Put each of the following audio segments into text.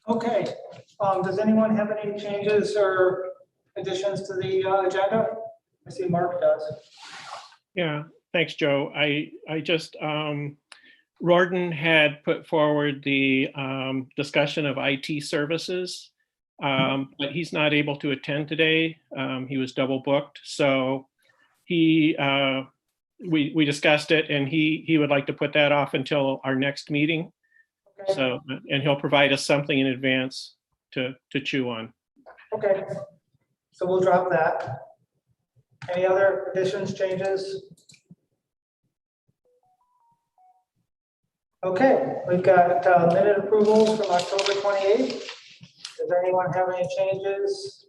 Okay, does anyone have any changes or additions to the agenda? I see Mark does. Yeah, thanks, Joe. I just, Rorden had put forward the discussion of IT services, but he's not able to attend today. He was double booked. So we discussed it, and he would like to put that off until our next meeting. Okay. So, and he'll provide us something in advance to chew on. Okay, so we'll drop that. Any other additions, changes? Okay, we've got minute approvals from October 28th. Does anyone have any changes?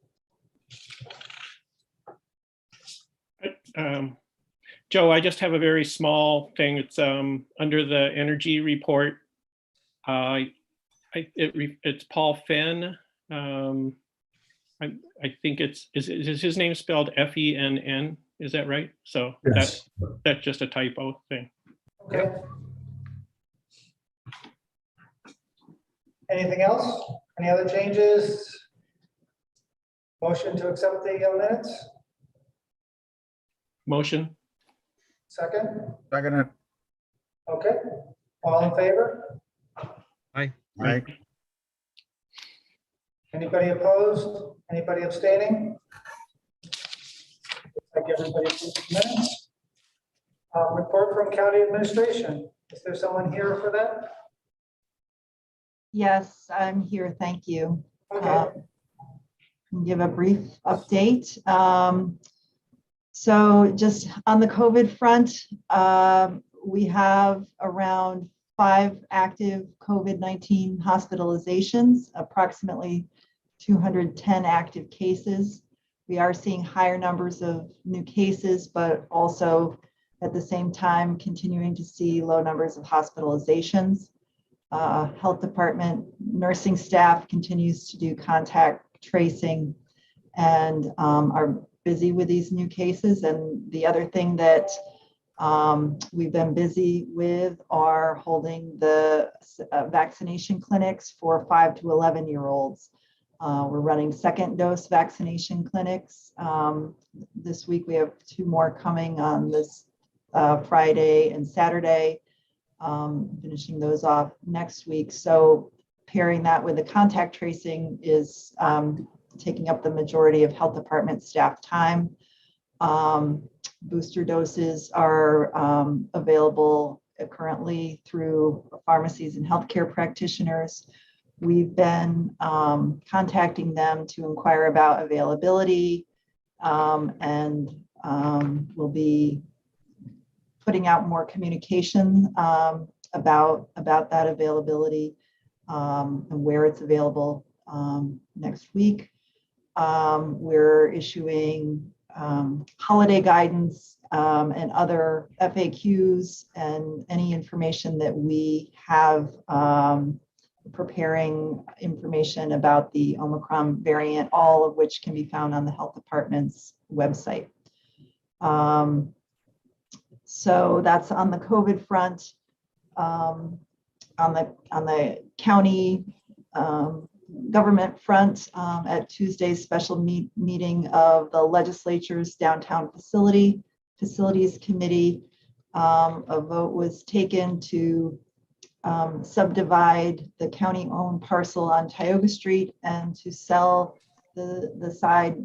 Joe, I just have a very small thing. It's under the energy report. It's Paul Fenn. I think is his name spelled Fenn? Is that right? So Yes. that's just a typo thing. Okay. Anything else? Any other changes? Motion to accept the minutes? Motion. Second? Second. Okay. All in favor? Aye. Anybody opposed? Anybody abstaining? Looks like everybody approved the minutes. Report from county administration. Is there someone here for that? Yes, I'm here. Thank you. Okay. Give a brief update. So just on the COVID front, we have around 5 active COVID-19 hospitalizations, approximately 210 active cases. We are seeing higher numbers of new cases, but also at the same time continuing to see low numbers of hospitalizations. Health department nursing staff continues to do contact tracing and are busy with these new cases. And the other thing that we've been busy with are holding the vaccination clinics for 5 to 11-year-olds. We're running second dose vaccination clinics. This week we have 2 more coming on this Friday and Saturday, finishing those off next week. So pairing that with the contact tracing is taking up the majority of health department staff time. Booster doses are available currently through pharmacies and healthcare practitioners. We've been contacting them to inquire about availability, and we'll be putting out more communication about that availability and where it's available next week. We're issuing holiday guidance and other FAQs and any information that we have, preparing information about the Omicron variant, all of which can be found on the health department's website. So that's on the COVID front. On the county government front, at Tuesday's special meeting of the legislature's downtown facilities committee, a vote was taken to subdivide the county-owned parcel on Tioga Street and to sell the side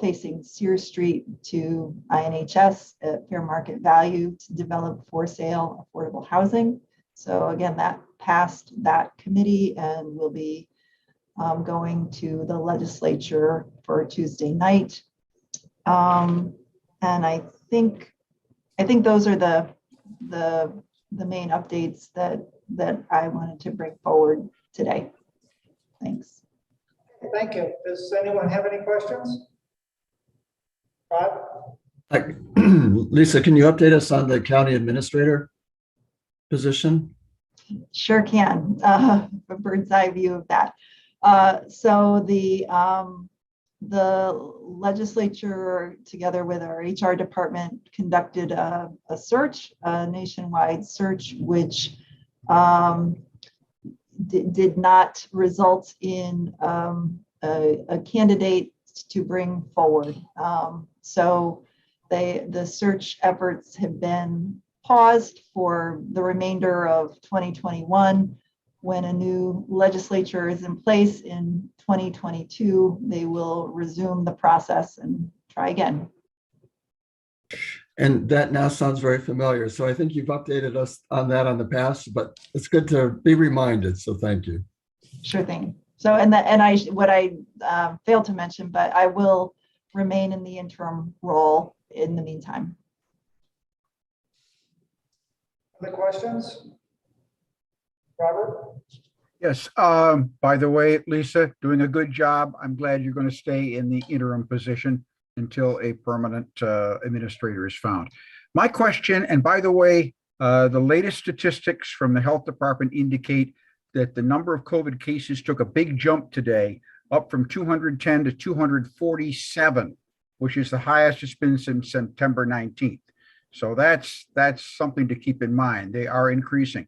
facing Sears Street to INHS at fair market value to develop for sale affordable housing. So again, that passed that committee and will be going to the legislature for Tuesday night. And I think those are the main updates that I wanted to bring forward today. Thanks. Thank you. Does anyone have any questions? Rod? Lisa, can you update us on the county administrator position? Sure can. A bird's eye view of that. So the legislature, together with our HR department, conducted a search, a nationwide search, which did not result in a candidate to bring forward. So the search efforts have been paused for the remainder of 2021. When a new legislature is in place in 2022, they will resume the process and try again. And that now sounds very familiar. So I think you've updated us on that on the past, but it's good to be reminded. So thank you. Sure thing. So, what I failed to mention, but I will remain in the interim role in the meantime. Other questions? Robert? Yes, by the way, Lisa, doing a good job. I'm glad you're going to stay in the interim position until a permanent administrator is found. My question, and by the way, the latest statistics from the health department indicate that the number of COVID cases took a big jump today, up from 210 to 247, which is the highest it's been since September 19th. So that's something to keep in mind. They are increasing.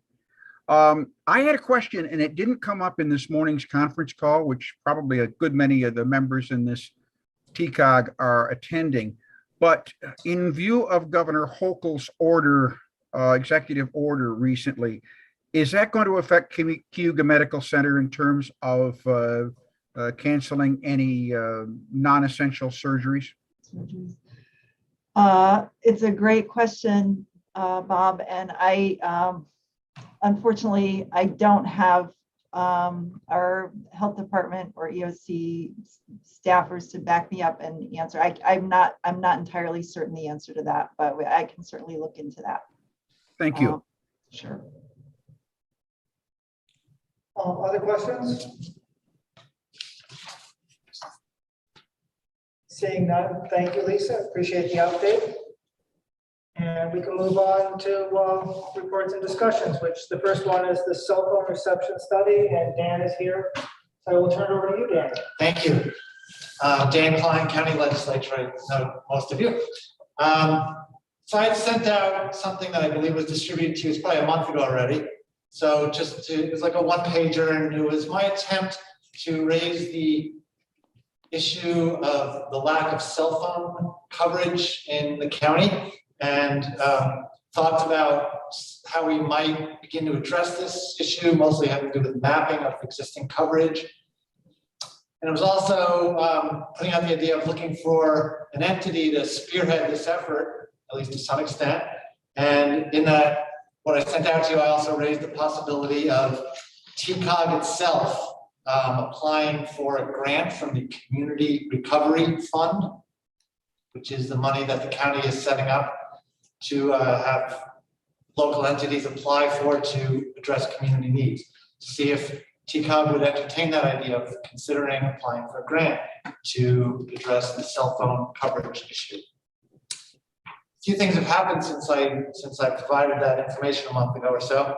I had a question, and it didn't come up in this morning's conference call, which probably a good many of the members in this TCOG are attending. But in view of Governor Hochul's order, executive order recently, is that going to affect Hugo Medical Center in terms of canceling any non-essential surgeries? It's a great question, Bob, and unfortunately, I don't have our health department or EOC staffers to back me up and answer. I'm not entirely certain the answer to that, but I can certainly look into that. Thank you. Sure. Other questions? Seeing none, thank you, Lisa. Appreciate the update. And we can move on to reports and discussions, which the first one is the cell phone reception study, and Dan is here. So I will turn it over to you, Dan. Thank you. Dan Klein, County Legislature, I know most of you. So I sent out something that I believe was distributed to you, it's probably a month ago already. So it was like a one-pager, and it was my attempt to raise the issue of the lack of cell phone coverage in the county, and thoughts about how we might begin to address this issue, mostly having to do with mapping of existing coverage. And it was also putting out the idea of looking for an entity to spearhead this effort, at least to some extent. And in that, what I sent out to you, I also raised the possibility of TCOG itself applying for a grant from the Community Recovery Fund, which is the money that the county is setting up to have local entities apply for to address community needs. To see if TCOG would entertain that idea of considering applying for a grant to address the cell phone coverage issue. A few things have happened since I provided that information a month ago or so.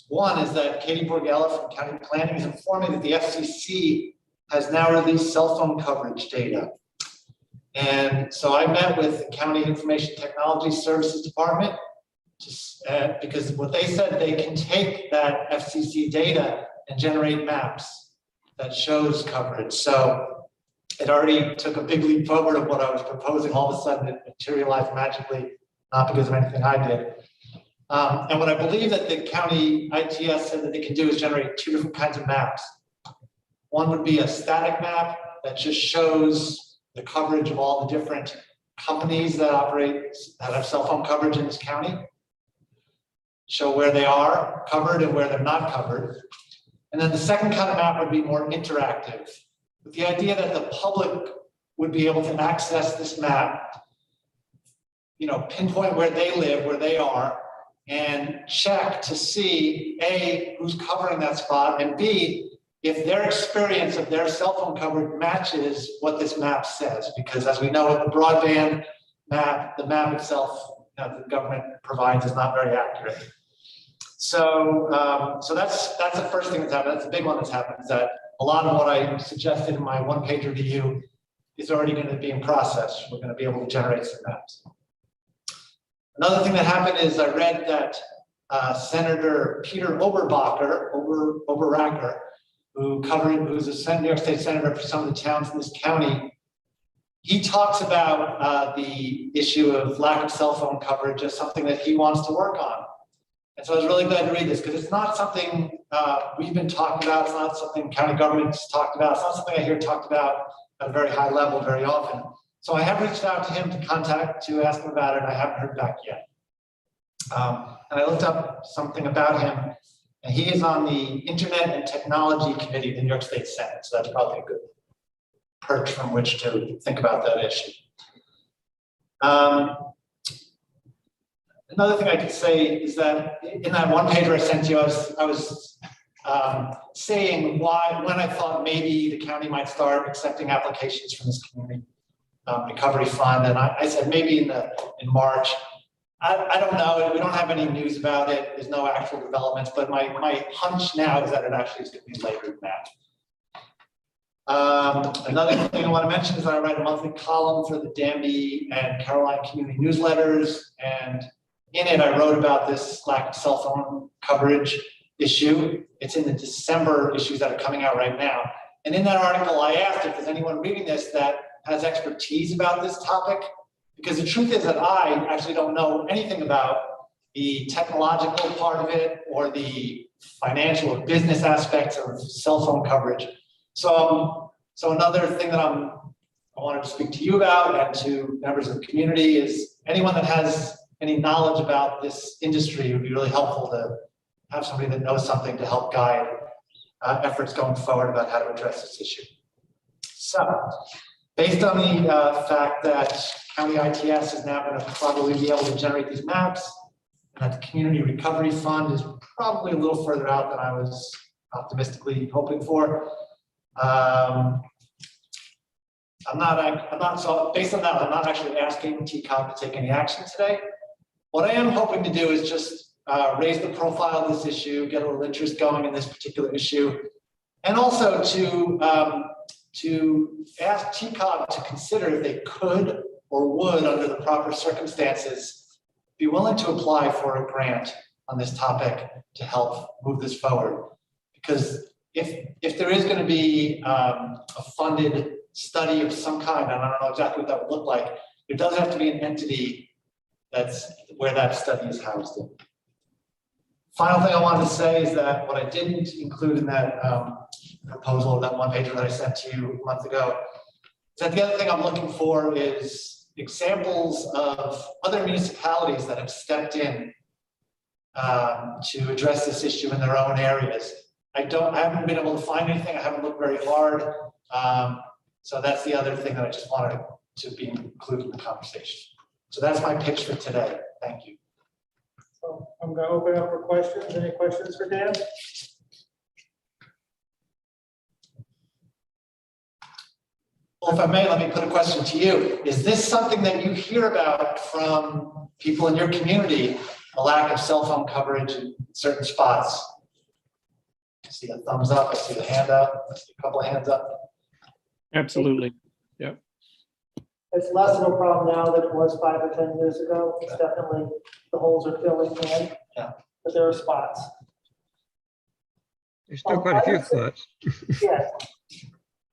One is that Katie Borgella from County Planning is informing that the FCC has now released cell phone coverage data. And so I met with the County Information Technology Services Department because what they said, they can take that FCC data and generate maps that shows coverage. So it already took a big leap forward of what I was proposing. All of a sudden it materialized magically, not because of anything I did. And what I believe that the county ITS said that they can do is generate two different kinds of maps. One would be a static map that just shows the coverage of all the different companies that have cell phone coverage in this county. Show where they are covered and where they're not covered. And then the second kind of map would be more interactive, with the idea that the public would be able to access this map, pinpoint where they live, where they are, and check to see A, who's covering that spot, and B, if their experience of their cell phone coverage matches what this map says. Because as we know, with the broadband map, the map itself that the government provides is not very accurate. So that's the first thing that's happened. That's the big one that's happened, is that a lot of what I suggested in my one-pager to you is already going to be in process. We're going to be able to generate some maps. Another thing that happened is I read that Senator Peter Oberbacher, who's a New York State Senator for some of the towns in this county. He talks about the issue of lack of cell phone coverage as something that he wants to work on. And so I was really glad to read this because it's not something we've been talking about. It's not something county government's talked about. It's not something I hear talked about at a very high level very often. So I have reached out to him to ask him about it. I haven't heard back yet. And I looked up something about him, and he is on the Internet and Technology Committee of the New York State Senate. So that's probably a good perch from which to think about that issue. Another thing I could say is that in that one pager I sent you, I was saying when I thought maybe the county might start accepting applications from this community recovery fund, and I said maybe in March. I don't know. We don't have any news about it. There's no actual developments, but my hunch now is that it actually is going to be later than that. Another thing I want to mention is that I write a monthly column for the Danby and Caroline community newsletters, and in it I wrote about this lack of cell phone coverage issue. It's in the December issues that are coming out right now. And in that article, I asked if there's anyone reading this that has expertise about this topic, because the truth is that I actually don't know anything about the technological part of it or the financial or business aspects of cell phone coverage. So another thing that I wanted to speak to you about and to members of the community is anyone that has any knowledge about this industry would be really helpful to have somebody that knows something to help guide efforts going forward about how to address this issue. So, based on the fact that County ITS is now going to probably be able to generate these maps, and that the Community Recovery Fund is probably a little further out than I was optimistically hoping for. So based on that, I'm not actually asking TCOG to take any action today. What I am hoping to do is just raise the profile of this issue, get a little interest going in this particular issue, and also to ask TCOG to consider if they could or would, under the proper circumstances, be willing to apply for a grant on this topic to help move this forward. Because if there is going to be a funded study of some kind, and I don't know exactly what that would look like, there does have to be an entity that's where that study is housed in. Final thing I wanted to say is that what I didn't include in that proposal, that one pager that I sent to you a month ago, is that the other thing I'm looking for is examples of other municipalities that have stepped in to address this issue in their own areas. I haven't been able to find anything. I haven't looked very hard. So that's the other thing that I just wanted to be included in the conversation. So that's my pitch for today. Thank you. So I'm going to open up for questions. Any questions for Dan? Well, if I may, let me put a question to you. Is this something that you hear about from people in your community, a lack of cell phone coverage in certain spots? I see a thumbs up, I see a hand up, I see a couple of hands up. Absolutely. It's less of a problem now than it was 5 or 10 years ago. It's definitely, the holes are filling in, Yeah. but there are spots. There's still quite a few spots. Yeah.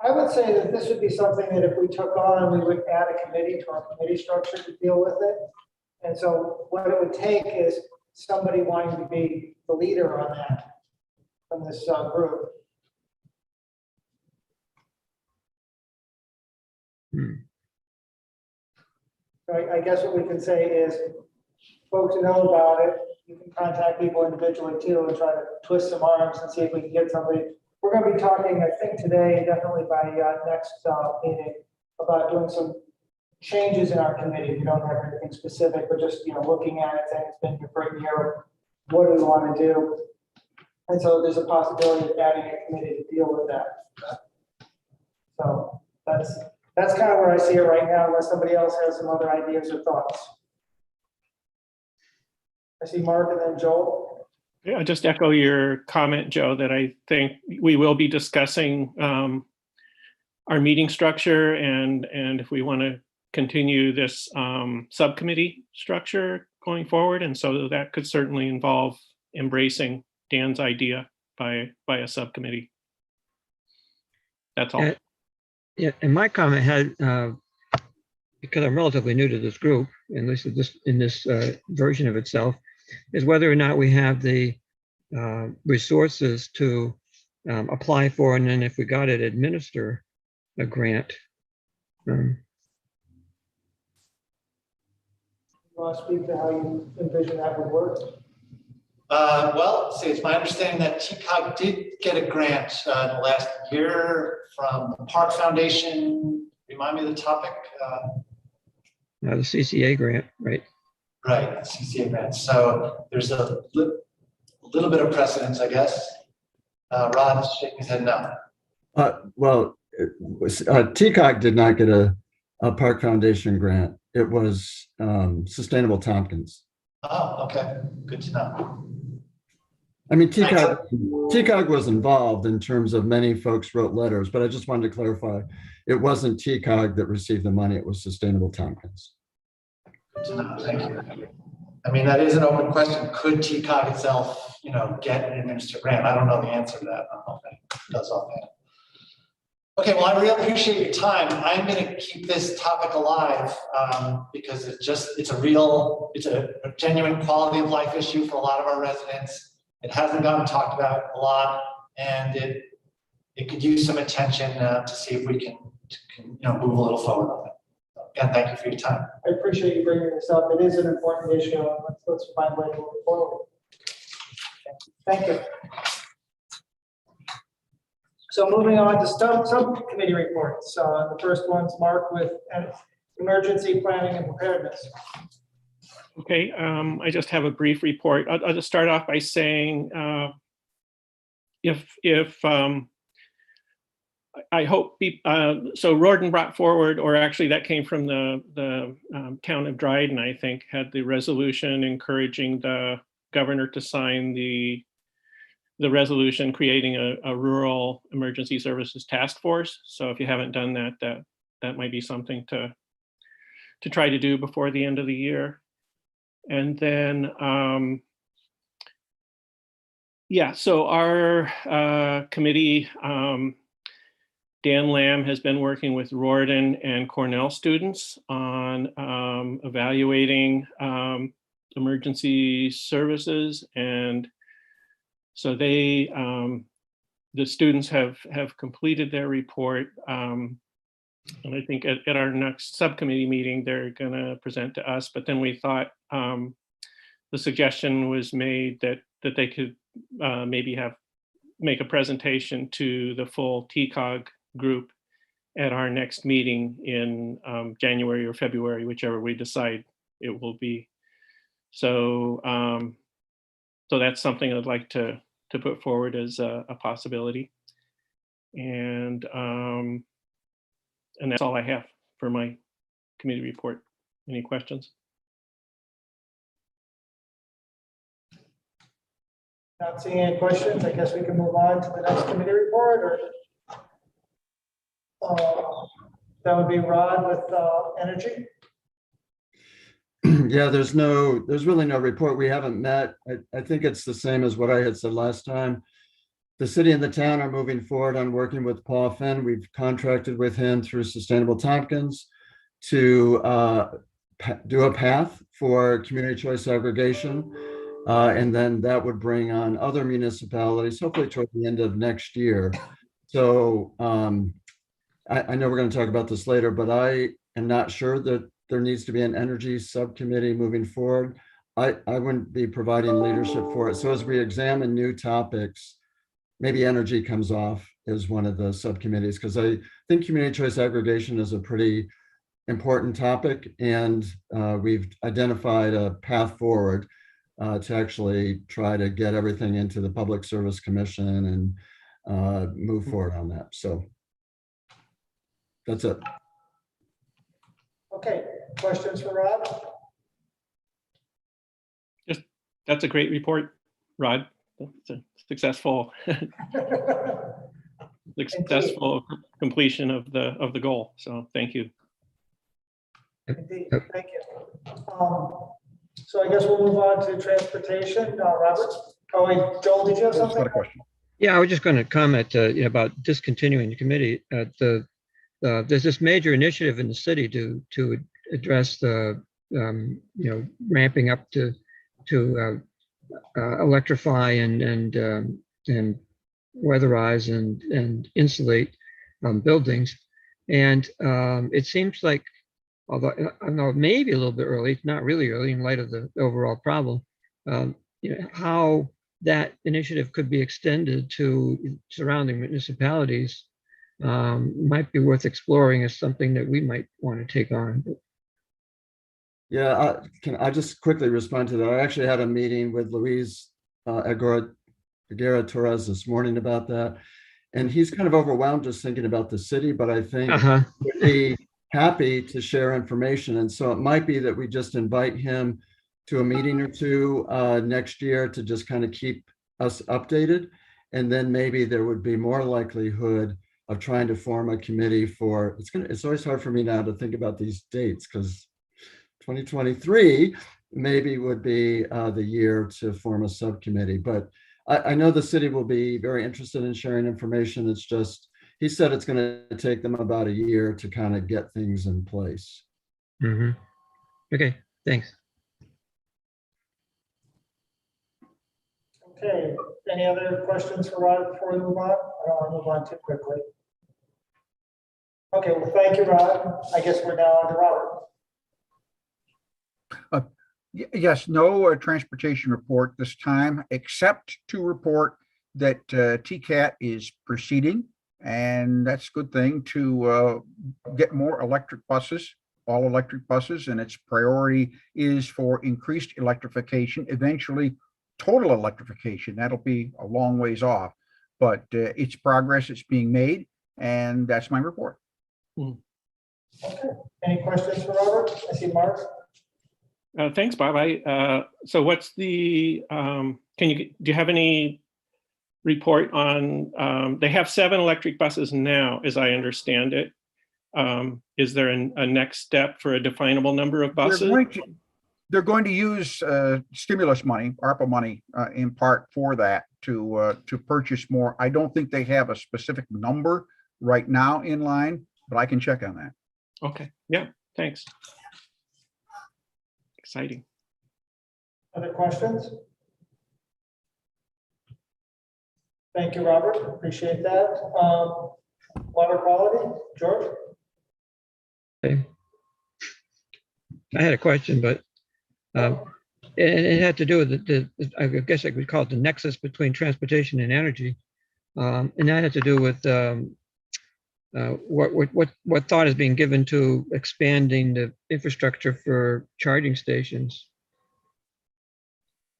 I would say that this would be something that if we took on, we would add a committee to our committee structure to deal with it. And so what it would take is somebody wanting to be the leader on that from this group. So I guess what we can say is folks who know about it, you can contact people individually too and try to twist some arms and see if we can get somebody. We're going to be talking, I think today, definitely by next meeting, about doing some changes in our committee. We don't have anything specific, but just looking at it, saying it's been here for a year. What do we want to do? And so there's a possibility of adding a committee to deal with that. So that's kind of where I see it right now, unless somebody else has some other ideas or thoughts. I see Mark and then Joel. Yeah, just echo your comment, Joe, that I think we will be discussing our meeting structure and if we want to continue this subcommittee structure going forward. And so that could certainly involve embracing Dan's idea by a subcommittee. That's all. Yeah, and my comment had, because I'm relatively new to this group, and this is in this version of itself, is whether or not we have the resources to apply for, and then if we got it, administer a grant. Want to speak to how you envision that would work? Well, see, it's my understanding that TCOG did get a grant in the last year from the Park Foundation. Remind me of the topic. The CCA grant, right? Right, CCA grant. So there's a little bit of precedence, I guess. Rod's shaking his head no. Well, TCOG did not get a Park Foundation grant. It was Sustainable Tompkins. Oh, okay. Good to know. I mean, TCOG was involved in terms of many folks wrote letters, but I just wanted to clarify, it wasn't TCOG that received the money, it was Sustainable Tompkins. Good to know. Thank you. I mean, that is an open question. Could TCOG itself, get an administered grant? I don't know the answer to that. I don't know if it does offhand. Okay, well, I really appreciate your time. I'm going to keep this topic alive because it's a genuine quality of life issue for a lot of our residents. It hasn't gotten talked about a lot, and it could use some attention to see if we can move a little forward on it. So again, thank you for your time. I appreciate you bringing this up. It is an important issue. Let's find a way to move forward. Thank you. So moving on to subcommittee reports. The first one's Mark with emergency planning and preparedness. Okay, I just have a brief report. I'll just start off by saying, if I hope, so Rorden brought forward, or actually that came from the town of Dryden, I think, had the resolution encouraging the governor to sign the resolution creating a rural emergency services task force. So if you haven't done that, that might be something to try to do before the end of the year. And then, so our committee, Dan Lamb has been working with Rorden and Cornell students on evaluating emergency services. And so they, the students have completed their report. And I think at our next subcommittee meeting, they're going to present to us. But then we thought the suggestion was made that they could maybe make a presentation to the full TCOG group at our next meeting in January or February, whichever we decide it will be. So so that's something I'd like to put forward as a possibility. And that's all I have for my committee report. Any questions? Not seeing any questions. I guess we can move on to the next committee report, or that would be Rod with energy. Yeah, there's really no report. We haven't met. I think it's the same as what I had said last time. The city and the town are moving forward on working with Paul Finn. We've contracted with him through Sustainable Tompkins to do a path for community choice aggregation. And then that would bring on other municipalities, hopefully toward the end of next year. So I know we're going to talk about this later, but I am not sure that there needs to be an energy subcommittee moving forward. I wouldn't be providing leadership for it. So as we examine new topics, maybe energy comes off as one of the subcommittees, because I think community choice aggregation is a pretty important topic, and we've identified a path forward to actually try to get everything into the Public Service Commission and move forward on that. So that's it. Okay, questions for Rod? That's a great report, Rod. It's a successful completion of the goal. So thank you. Indeed, thank you. So I guess we'll move on to transportation. Robert? Oh, wait, Joel, did you have That's something? not a question. Yeah, I was just going to comment about discontinuing the committee. There's this major initiative in the city to address the ramping up to electrify and weatherize and insulate buildings. And it seems like, although I know it may be a little bit early, it's not really early in light of the overall problem, how that initiative could be extended to surrounding municipalities might be worth exploring as something that we might want to take on. Yeah, can I just quickly respond to that? I actually had a meeting with Luis Aguirre Torres this morning about that. And he's kind of overwhelmed just thinking about the city, but I think would be happy to share information. And so it might be that we just invite him to a meeting or two next year to just kind of keep us updated. And then maybe there would be more likelihood of trying to form a committee for, it's always hard for me now to think about these dates because 2023 maybe would be the year to form a subcommittee. But I know the city will be very interested in sharing information. It's just, he said it's going to take them about a year to kind of get things in place. Okay, thanks. Okay, any other questions for Rod before we move on? I don't want to move on too quickly. Okay, well, thank you, Rod. I guess we're now on to Robert. Yes, no transportation report this time, except to report that TCAT is proceeding, and that's a good thing to get more electric buses, all electric buses, and its priority is for increased electrification, eventually total electrification. That'll be a long ways off, but it's progress, it's being made, and that's my report. Okay, any questions for Robert? I see Mark. Thanks, Bob. So what's the, do you have any report on, they have 7 electric buses now, as I understand it. Is there a next step for a definable number of buses? They're going to use stimulus money, ARPA money, in part for that to purchase more. I don't think they have a specific number right now in line, but I can check on that. Okay, yeah, thanks. Exciting. Other questions? Thank you, Robert. Appreciate that. Water quality, George? Okay. I had a question, but it had to do with I guess I could call it the nexus between transportation and energy. And that had to do with what thought is being given to expanding the infrastructure for charging stations,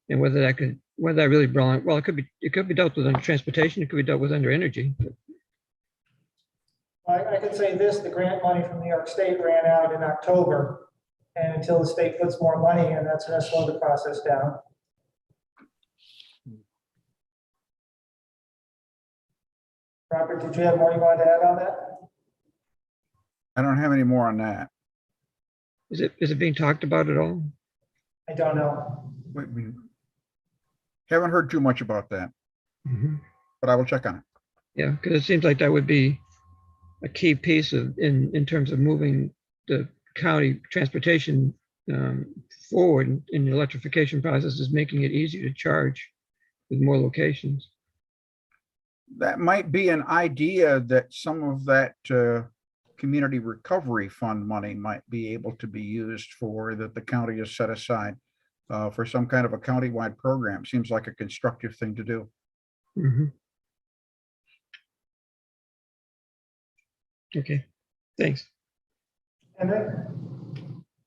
and whether that really brought, well, it could be dealt with under transportation, it could be dealt with under energy. I can say this, the grant money from New York State ran out in October, and until the state puts more money in, that's going to slow the process down. Robert, did you have more you wanted to add on that? I don't have any more on that. Is it being talked about at all? I don't know. We haven't heard too much about that, but I will check on it. Yeah, because it seems like that would be a key piece in terms of moving the county transportation forward in the electrification process, is making it easier to charge with more locations. That might be an idea, that some of that community recovery fund money might be able to be used for, that the county has set aside for some kind of a countywide program. Seems like a constructive thing to do. Okay, thanks. Henry?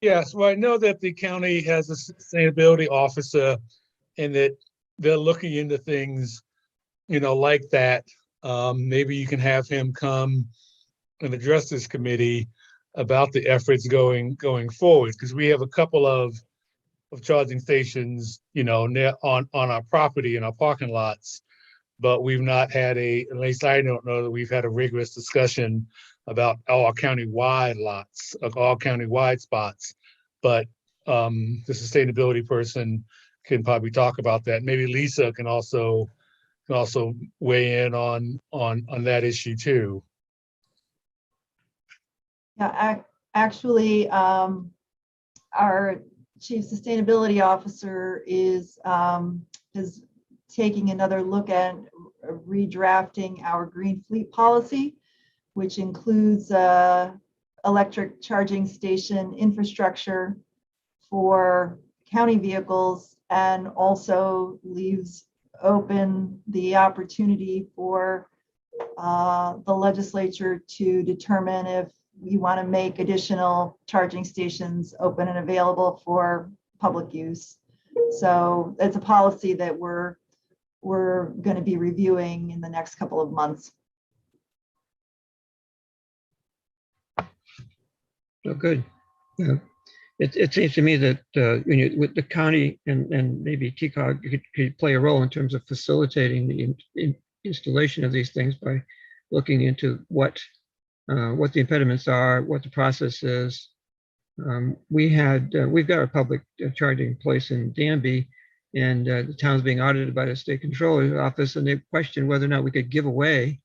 Yes, well, I know that the county has a sustainability officer and that they're looking into things, like that. Maybe you can have him come and address this committee about the efforts going forward, because we have a couple of charging stations, near on our property in our parking lots, but we've not had at least I don't know that we've had a rigorous discussion about all county-wide lots, all county-wide spots. But the sustainability person can probably talk about that. Maybe Lisa can also weigh in on that issue too. Yeah, actually, our chief sustainability officer is taking another look at redrafting our green fleet policy, which includes electric charging station infrastructure for county vehicles, and also leaves open the opportunity for the legislature to determine if we want to make additional charging stations open and available for public use. So it's a policy that we're going to be reviewing in the next couple of months. Oh, good. Yeah. It seems to me that with the county and maybe TCOG could play a role in terms of facilitating the installation of these things by looking into what the impediments are, what the process is. We've got a public charging place in Danby, and the town's being audited by the state controller's office, and they questioned whether or not we could give away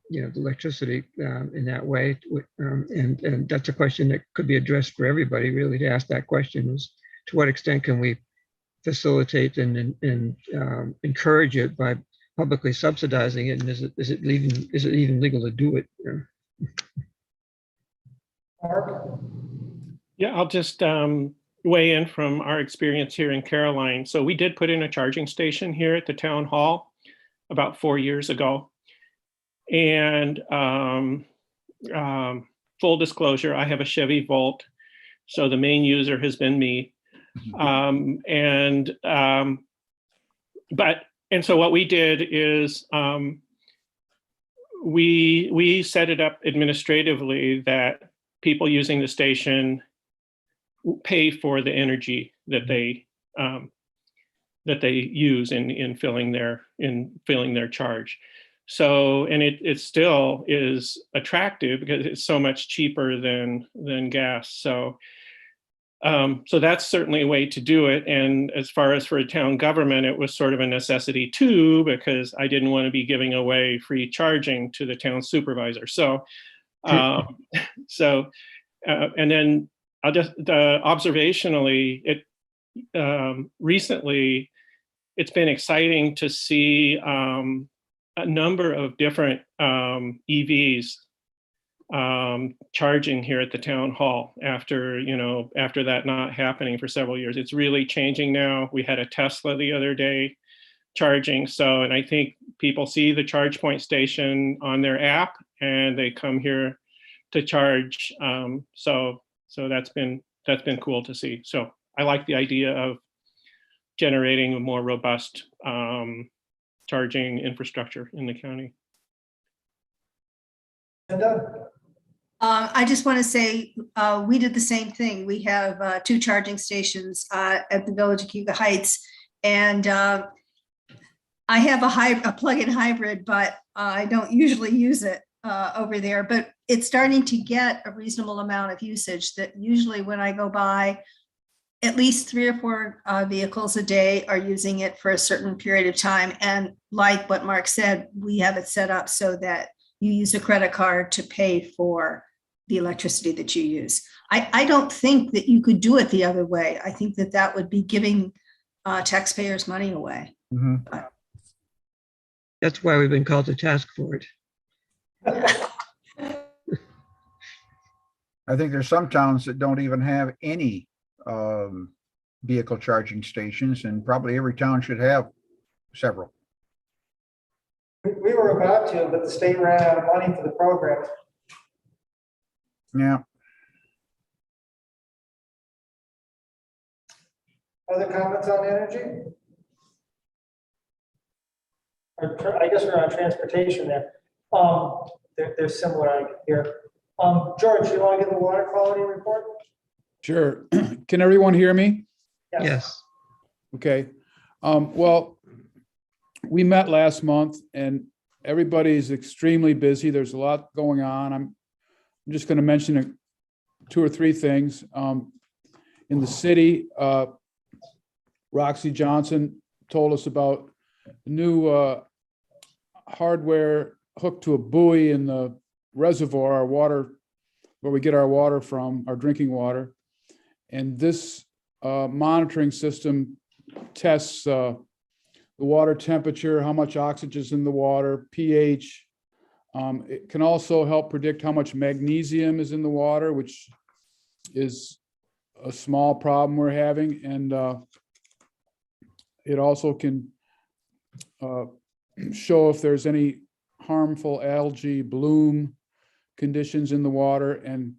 the electricity in that way. And that's a question that could be addressed for everybody, really, to ask that question is, to what extent can we facilitate and encourage it by publicly subsidizing it, and is it even legal to do it? Mark? Yeah, I'll just weigh in from our experience here in Caroline. So we did put in a charging station here at the town hall about 4 years ago. And full disclosure, I have a Chevy Volt, so the main user has been me. And so what we did is we set it up administratively that people using the station pay for the energy that they use in filling their charge. So, and it still is attractive because it's so much cheaper than gas. So that's certainly a way to do it. And as far as for a town government, it was sort of a necessity too, because I didn't want to be giving away free charging to the town supervisor. So, and then I'll just observationally, recently, it's been exciting to see a number of different EVs charging here at the town hall after that not happening for several years. It's really changing now. We had a Tesla the other day charging. So, and I think people see the charge point station on their app and they come here to charge. So that's been cool to see. So I like the idea of generating a more robust charging infrastructure in the county. I just want to say we did the same thing. We have 2 charging stations at the Village of Hugo Heights, and I have a plug-in hybrid, but I don't usually use it over there. But it's starting to get a reasonable amount of usage. That usually when I go by, at least 3 or 4 vehicles a day are using it for a certain period of time. And like what Mark said, we have it set up so that you use a credit card to pay for the electricity that you use. I don't think that you could do it the other way. I think that would be giving taxpayers money away. Mm-hmm. That's why we've been called to task for it. I think there's some towns that don't even have any vehicle charging stations, and probably every town should have several. We were about to, but the state ran out of money for the program. Yeah. Other comments on energy? I guess we're on transportation there. They're similar here. George, you want to give a water quality report? Sure. Can everyone hear me? Yes. Okay. Well, we met last month and everybody's extremely busy. There's a lot going on. I'm just going to mention 2 or 3 things. in the city, Roxy Johnson told us about new hardware hooked to a buoy in the reservoir, our water, where we get our water from, our drinking water. And this monitoring system tests the water temperature, how much oxygen is in the water, pH. It can also help predict how much magnesium is in the water, which is a small problem we're having. And it also can show if there's any harmful algae bloom conditions in the water. And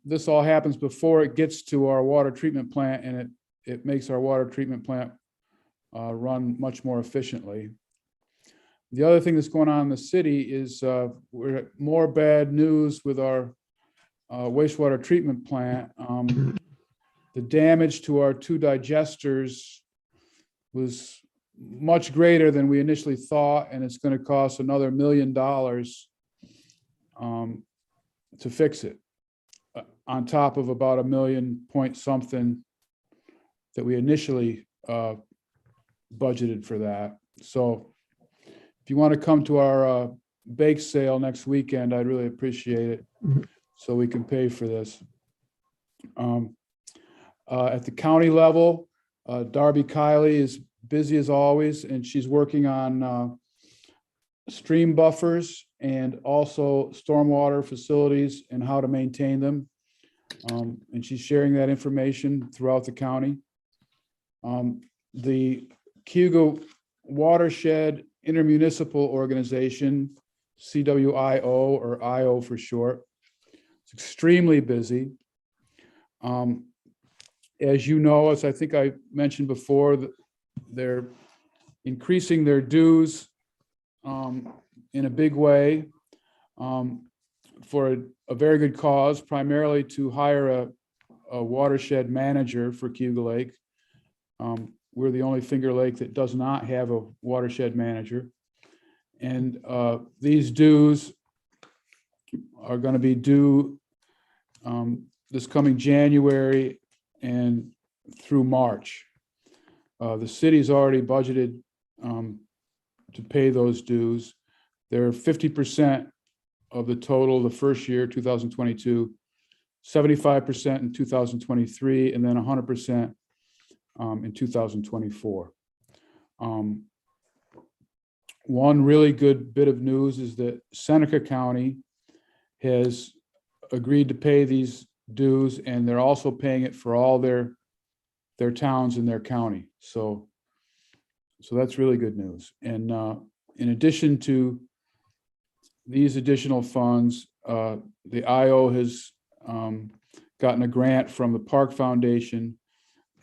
this all happens before it gets to our water treatment plant, and it makes our water treatment plant run much more efficiently. The other thing that's going on in the city is we're at more bad news with our wastewater treatment plant. The damage to our 2 digesters was much greater than we initially thought, and it's going to cost another $1 million to fix it, on top of about $1 million point something that we initially budgeted for that. So if you want to come to our bake sale next weekend, I'd really appreciate it, so we can pay for this. At the county level, Darby Kiley is busy as always, and she's working on stream buffers and also stormwater facilities and how to maintain them. And she's sharing that information throughout the county. The Hugo Watershed Intermunicipal Organization, CWIO, or IO for short, it's extremely busy. As you know, as I think I mentioned before, they're increasing their dues in a big way for a very good cause, primarily to hire a watershed manager for Hugo Lake. We're the only Finger Lake that does not have a watershed manager. And these dues are going to be due this coming January and through March. The city's already budgeted to pay those dues. They're 50% of the total the first year, 2022, 75% in 2023, and then 100% in 2024. One really good bit of news is that Seneca County has agreed to pay these dues, and they're also paying it for all their towns in their county. So that's really good news. And in addition to these additional funds, the IO has gotten a grant from the Park Foundation,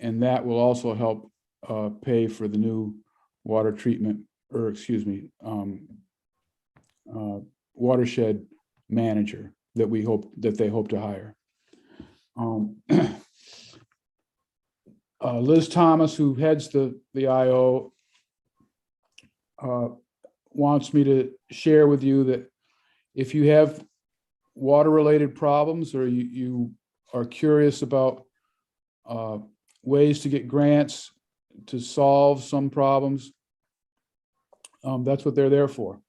and that will also help pay for the new water treatment, or excuse me, watershed manager that they hope to hire. Liz Thomas, who heads the IO, wants me to share with you that if you have water-related problems, or you are curious about ways to get grants to solve some problems, that's what they're there for.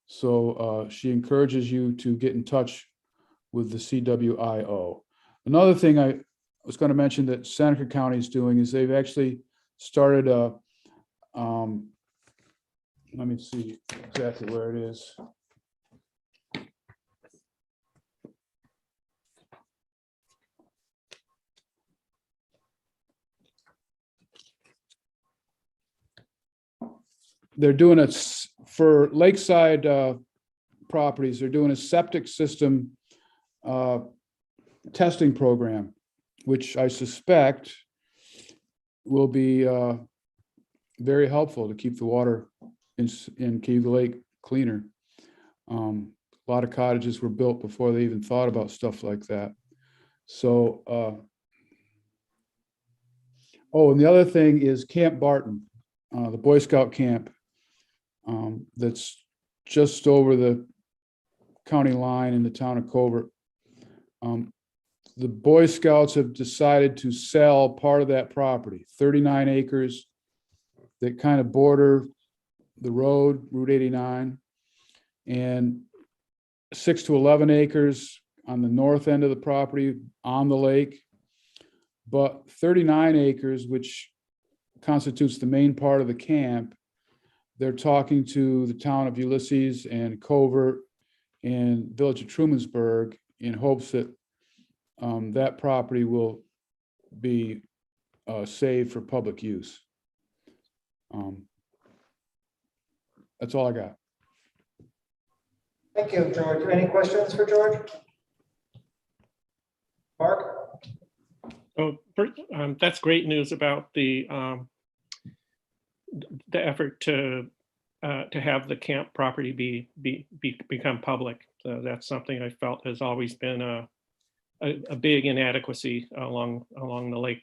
So she encourages you to get in touch with the CWIO. Another thing I was going to mention that Seneca County is doing is they've actually started a, let me see exactly where it is. They're doing it for lakeside properties. They're doing a septic system testing program, which I suspect will be very helpful to keep the water in Hugo Lake cleaner. A lot of cottages were built before they even thought about stuff like that. So, oh, and the other thing is Camp Barton, the Boy Scout camp that's just over the county line in the town of Covert. the Boy Scouts have decided to sell part of that property, 39 acres that kind of border the road, Route 89, and 6 to 11 acres on the north end of the property on the lake. But 39 acres, which constitutes the main part of the camp, they're talking to the town of Ulysses and Covert and Village of Trumansburg in hopes that that property will be saved for public use. That's all I got. Thank you, George. Any questions for George? Mark? Oh, that's great news about the effort to have the camp property become public. So that's something I felt has always been a big inadequacy along the lake.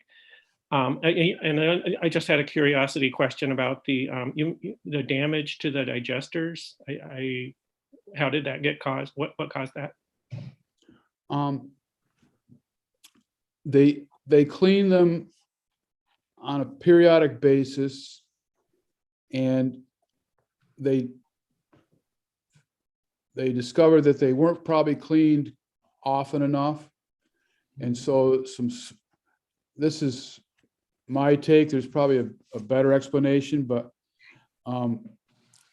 I just had a curiosity question about the damage to the digesters. How did that get caused? What caused that? They clean them on a periodic basis, and they discovered that they weren't probably cleaned often enough. And so this is my take. There's probably a better explanation, but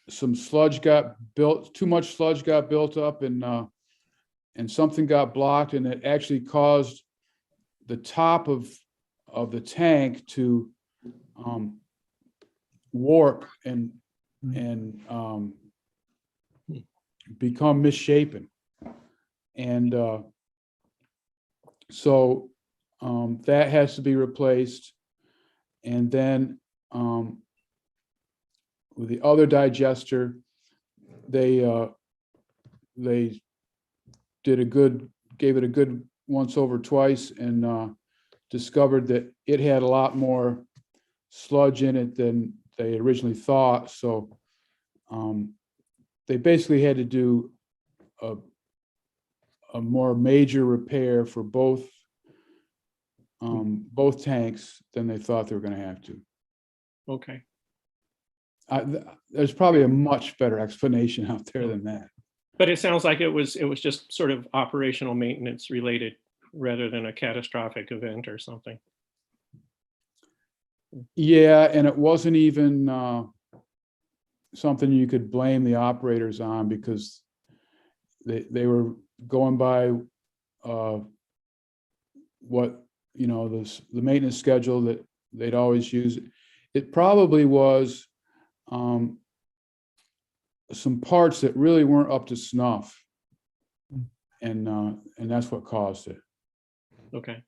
some sludge got built, too much sludge got built up, and something got blocked, and it actually caused the top of the tank to warp and become misshapen. And so that has to be replaced. And then with the other digester, they gave it a good once over twice, and discovered that it had a lot more sludge in it than they originally thought. So they basically had to do a more major repair for both tanks than they thought they were going to have to. Okay. There's probably a much better explanation out there than that. But it sounds like it was just sort of operational maintenance related rather than a catastrophic event or something. Yeah, and it wasn't even something you could blame the operators on, because they were going by what, the maintenance schedule that they'd always use. It probably was some parts that really weren't up to snuff, and that's what caused it. Okay,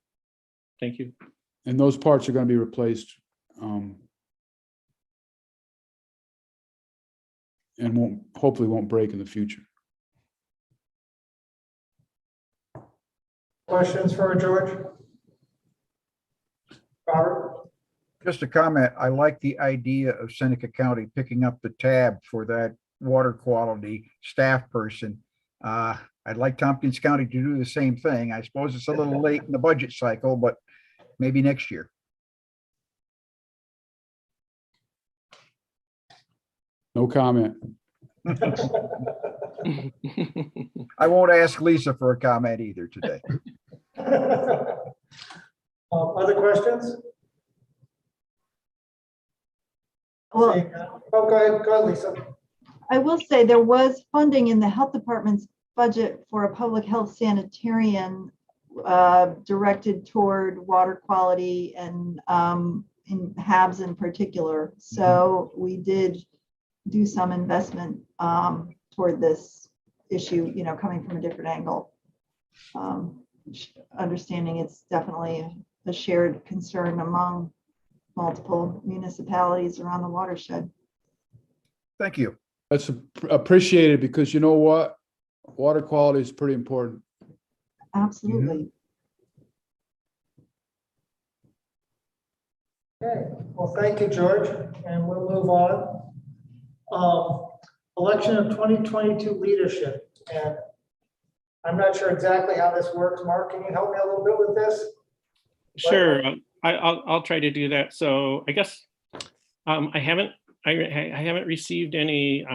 thank you. And those parts are going to be replaced, and hopefully won't break in the future. Questions for George? Robert? Just a comment. I like the idea of Seneca County picking up the tab for that water quality staff person. I'd like Tompkins County to do the same thing. I suppose it's a little late in the budget cycle, but maybe next year. No comment. I won't ask Lisa for a comment either today. Other questions? Well, Oh, go ahead, Lisa. I will say there was funding in the health department's budget for a public health sanitarian directed toward water quality and in HABs in particular. So we did do some investment toward this issue, coming from a different angle. Understanding it's definitely a shared concern among multiple municipalities around the watershed. Thank you. That's appreciated, because you know what? Water quality is pretty important. Absolutely. Okay, well, thank you, George, and we'll move on. Election of 2022 leadership, and I'm not sure exactly how this works. Mark, can you help me a little bit with this? Sure, I'll try to do that. So I guess I haven't received any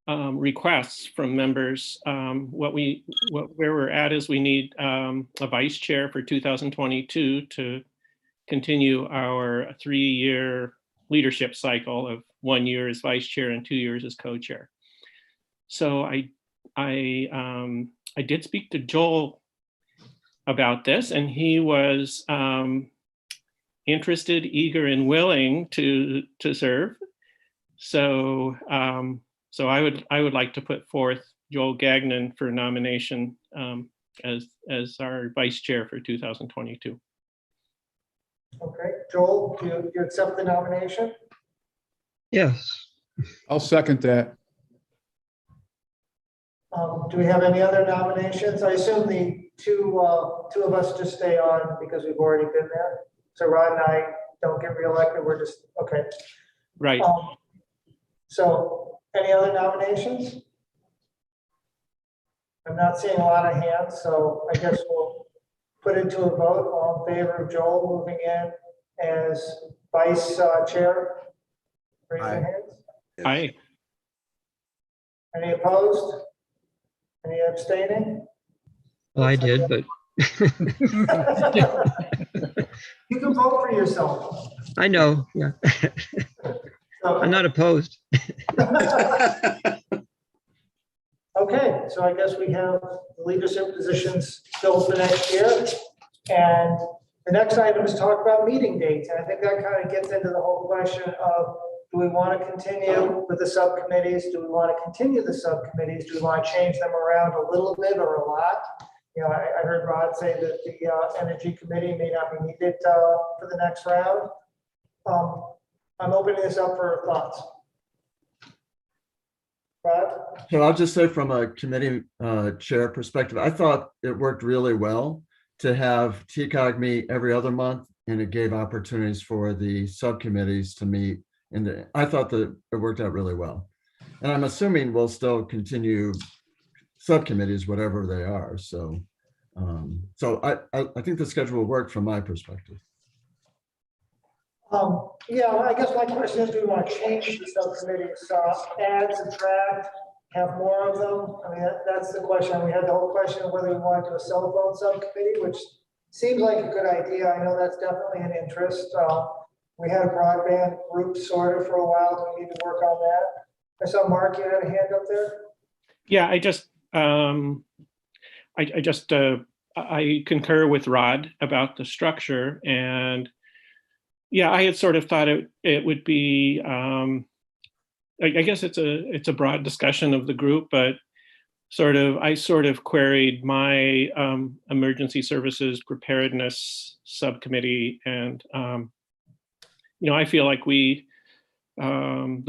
requests from members. Where we're at is we need a vice chair for 2022 to continue our 3-year leadership cycle of 1 year as vice chair and 2 years as co-chair. So I did speak to Joel about this, and he was interested, eager, and willing to serve. So so I would like to put forth Joel Gagnon for nomination as our vice chair for 2022. Okay, Joel, do you accept the nomination? Yes. I'll second that. Do we have any other nominations? I assume the two of us just stay on because we've already been there. So Rod and I don't get reelected. We're just, okay. Right. So any other nominations? I'm not seeing a lot of hands, so I guess we'll put it to a vote. All in favor of Joel moving in as vice chair? Raise your Aye. hands. Aye. Any opposed? Any abstaining? Well, I did, but You can vote for yourself. I know, yeah. So- I'm not opposed. Okay, so I guess we have leadership positions filled for next year. And the next item is talk about meeting dates. And I think that kind of gets into the whole question of, do we want to continue with the subcommittees? Do we want to continue the subcommittees? Do we want to change them around a little bit or a lot? You know, I heard Rod say that the Energy Committee may not be needed for the next round. I'm opening this up for thoughts. Rod? So I'll just say from a committee chair perspective, I thought it worked really well to have TCOG meet every other month, and it gave opportunities for the subcommittees to meet. And I thought that it worked out really well. And I'm assuming we'll still continue subcommittees, whatever they are. So, I think the schedule will work from my perspective. Yeah, I guess my question is, do we want to change the subcommittees, add, subtract, have more of them? I mean, that's the question. We had the whole question of whether we want to do a cell phone subcommittee, which seems like a good idea. I know that's definitely an interest. We had a broadband group sort of for a while. Do we need to work on that? I saw Mark, you had a hand up there. Yeah, I concur with Rod about the structure, and yeah, I had sort of thought it would be, I guess it's a broad discussion of the group, but I sort of queried my emergency services preparedness subcommittee, and I feel like the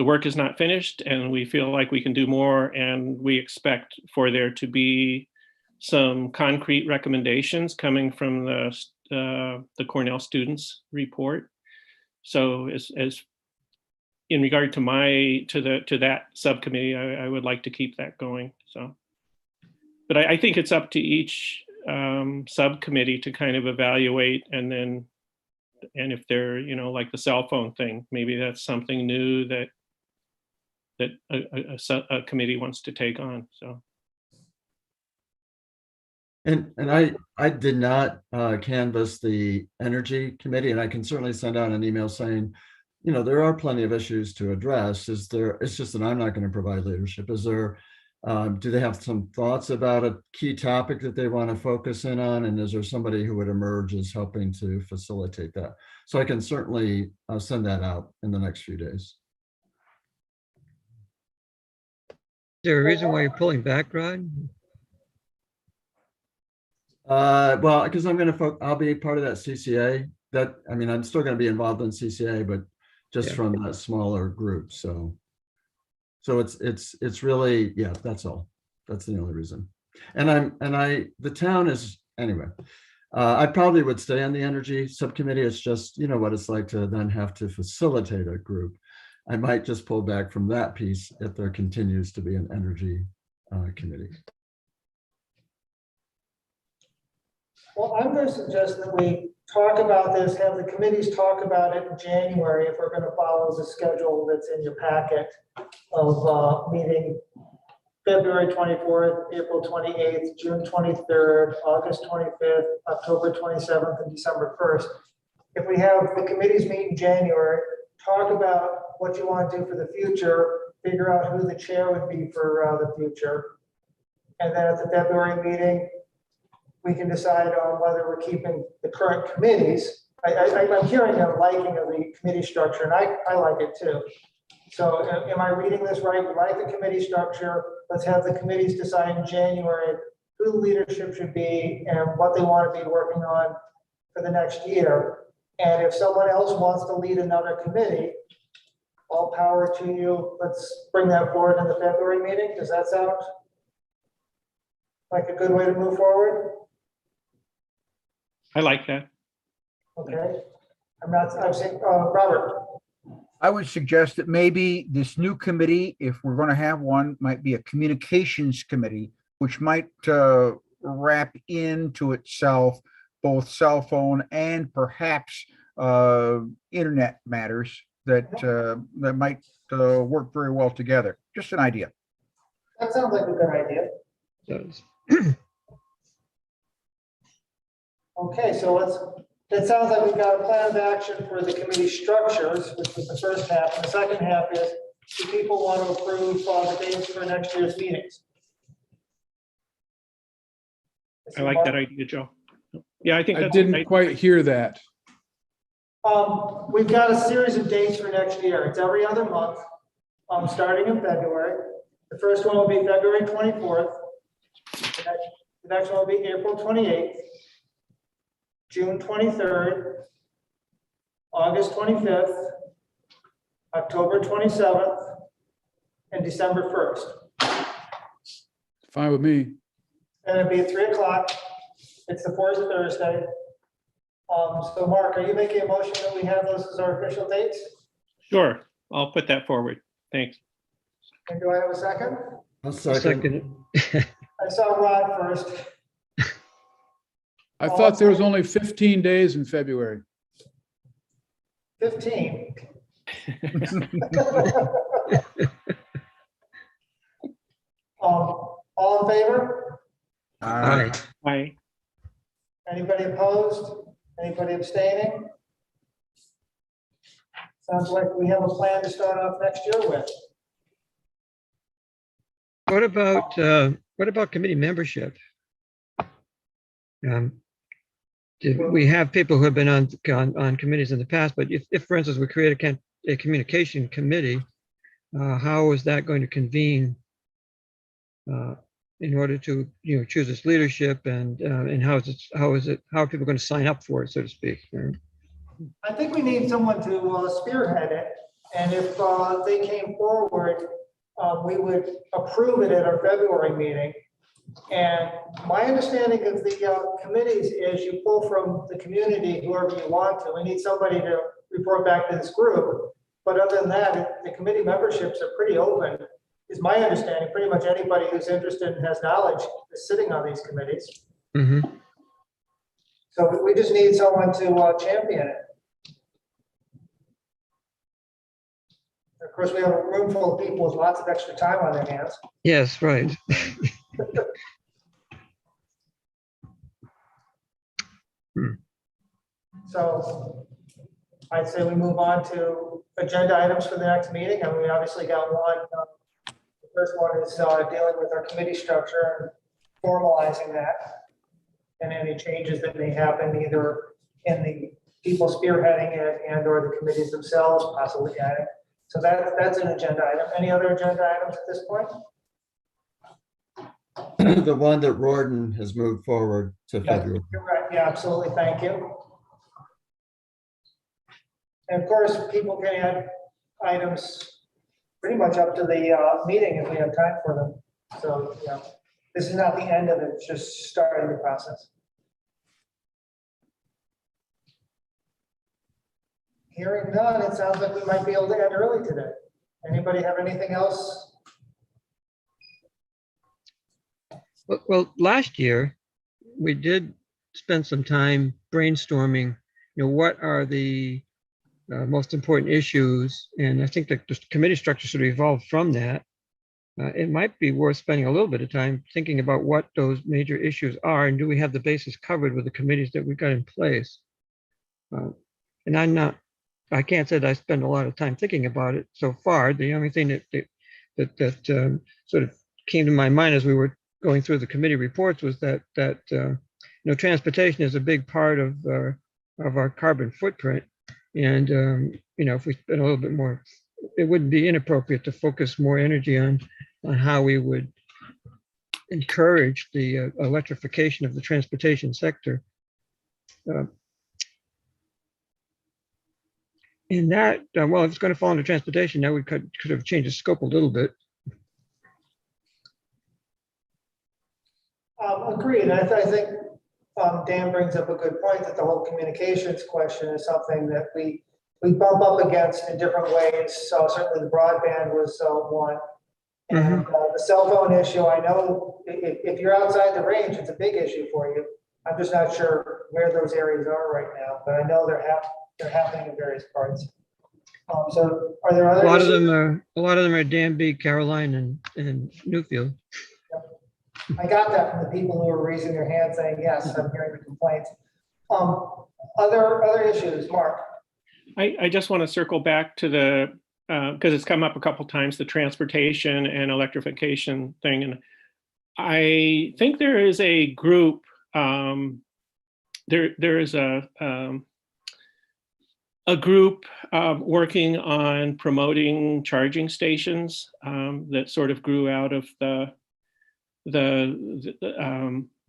work is not finished, and we feel like we can do more, and we expect for there to be some concrete recommendations coming from the Cornell students report. So as in regard to that subcommittee, I would like to keep that going. So, but I think it's up to each subcommittee to kind of evaluate, and if they're, like the cell phone thing, maybe that's something new that a committee wants to take on. So. And I did not canvass the Energy Committee, and I can certainly send out an email saying, there are plenty of issues to address. It's just that I'm not going to provide leadership. Do they have some thoughts about a key topic that they want to focus in on? And is there somebody who would emerge as helping to facilitate that? So I can certainly send that out in the next few days. Is there a reason why you're pulling back, Rod? Well, because I'll be part of that CCA. I'm still going to be involved in CCA, but just from that smaller group. So it's really, yeah, that's all. That's the only reason. And the town is, anyway, I probably would stay on the energy subcommittee. It's just, what it's like to then have to facilitate a group. I might just pull back from that piece if there continues to be an energy committee. Well, I'm going to suggest that we talk about this, have the committees talk about it in January if we're going to follow the schedule that's in your packet of meeting February 24th, April 28th, June 23rd, August 25th, October 27th, and December 1st. If we have the committees meet in January, talk about what you want to do for the future, figure out who the chair would be for the future. And then at the February meeting, we can decide on whether we're keeping the current committees. I'm hearing a liking of the committee structure, and I like it too. So am I reading this right? We like the committee structure. Let's have the committees decide in January who the leadership should be and what they want to be working on for the next year. And if someone else wants to lead another committee, all power to you. Let's bring that forward in the February meeting. Does that sound like a good way to move forward? I like that. Okay. I've seen, Robert. I would suggest that maybe this new committee, if we're going to have one, might be a communications committee, which might wrap into itself both cell phone and perhaps internet matters that might work very well together. Just an idea. That sounds like a good idea. Does. Okay, so it sounds like we've got a plan of action for the committee structures, which was the first half. And the second half is, do people want to approve the dates for next year's meetings? I like that idea, Joe. Yeah, I think I that's didn't right. quite hear that. We've got a series of dates for next year. It's every other month, starting in February. The first one will be February 24th. The next one will be April 28th, June 23rd, August 25th, October 27th, and December 1st. Fine with me. And it'll be at 3 o'clock. It's the fourth Thursday. So Mark, are you making a motion that we have those as our official dates? Sure, I'll put that forward. Thanks. And do I have a second? I'll second. I saw Rod first. I thought there was only 15 days in February. 15. All in favor? Aye. Bye. Anybody opposed? Anybody abstaining? Sounds like we have a plan to start off next year with. What about committee membership? We have people who have been on committees in the past, but if for instance, we create a communication committee, how is that going to convene in order to, choose its leadership and how are people going to sign up for it, so to speak? I think we need someone to spearhead it. And if they came forward, we would approve it at our February meeting. And my understanding of the committees is you pull from the community whoever you want to. We need somebody to report back to this group. But other than that, the committee memberships are pretty open, is my understanding. Pretty much anybody who's interested and has knowledge is sitting on these committees. Mm-hmm. So we just need someone to champion it. Of course, we have a room full of people with lots of extra time on their hands. Yes, right. So I'd say we move on to agenda items for the next meeting. And we obviously got one. The first one is dealing with our committee structure and formalizing that. And any changes that may happen either in the people spearheading it and or the committees themselves possibly adding. So that's an agenda item. Any other agenda items at this point? The one that Rorden has moved forward to Yeah, February. you're right. Yeah, absolutely. Thank you. And of course, people can add items pretty much up to the meeting if we have time for them. So, yeah, this is not the end of it, it's just starting the process. Hearing none, it sounds like we might be able to end early today. Anybody have anything else? Well, last year we did spend some time brainstorming, what are the most important issues? And I think that the committee structure should evolve from that. It might be worth spending a little bit of time thinking about what those major issues are, and do we have the bases covered with the committees that we've got in place? And I can't say that I spend a lot of time thinking about it so far. The only thing that sort of came to my mind as we were going through the committee reports was that transportation is a big part of our carbon footprint. And if we spend a little bit more, it wouldn't be inappropriate to focus more energy on how we would encourage the electrification of the transportation sector. In that, well, if it's going to fall under transportation, now we could have changed the scope a little bit. Agreed. I think Dan brings up a good point that the whole communications question is something that we bump up against in different ways. So certainly the broadband was one. And the cell phone issue, I know if you're outside the range, it's a big issue for you. I'm just not sure where those areas are right now, but I know they're happening in various parts. So are there other A lot issues? of them are Danby, Caroline, and Newfield. I got that from the people who were raising their hands saying, yes, I'm hearing the complaints. Other issues, Mark? I just want to circle back to the, because it's come up a couple times, the transportation and electrification thing. And I think there is a group, there is a group working on promoting charging stations that sort of grew out of the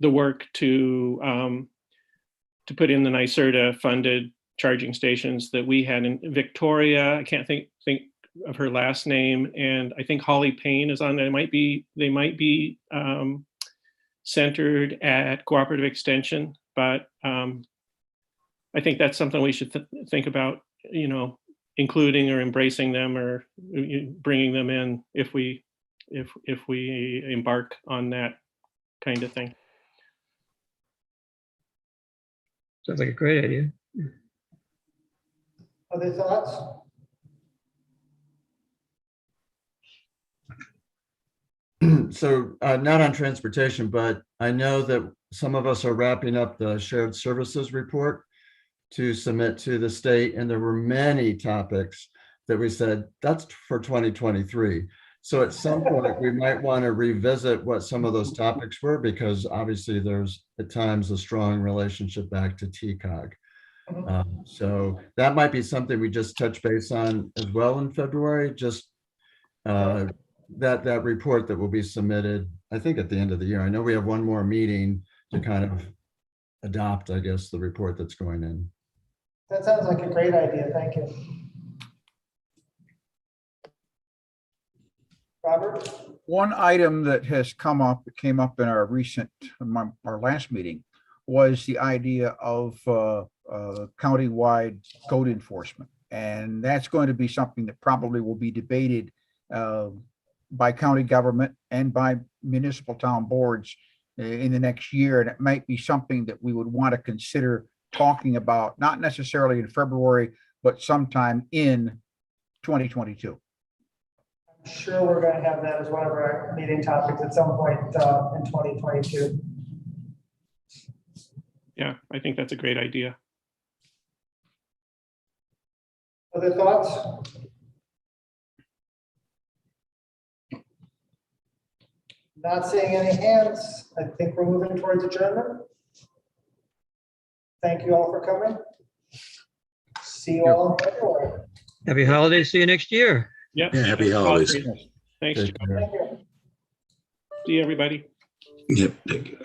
work to put in the NYSERDA funded charging stations that we had in Victoria. I can't think of her last name, and I think Holly Payne is on there. They might be centered at Cooperative Extension, but I think that's something we should think about, including or embracing them or bringing them in if we embark on that kind of thing. Sounds like a great idea. Other thoughts? So not on transportation, but I know that some of us are wrapping up the shared services report to submit to the state. And there were many topics that we said, that's for 2023. So at some point, we might want to revisit what some of those topics were, because obviously there's at times a strong relationship back to TCOG. So that might be something we just touch base on as well in February, just that report that will be submitted, I think at the end of the year. I know we have one more meeting to kind of adopt, I guess, the report that's going in. That sounds like a great idea. Thank you. Robert? One item that has came up in our our last meeting was the idea of countywide code enforcement. And that's going to be something that probably will be debated by county government and by municipal town boards in the next year. And it might be something that we would want to consider talking about, not necessarily in February, but sometime in 2022. I'm sure we're going to have that as one of our meeting topics at some point in 2022. Yeah, I think that's a great idea. Other thoughts? Not seeing any hands. I think we're moving towards adjournment. Thank you all for coming. See you all in February. Happy holidays. See you next year. Yep. Yeah, happy holidays. Thanks. Take care. Thank you. See you, everybody. Yep. Thank you.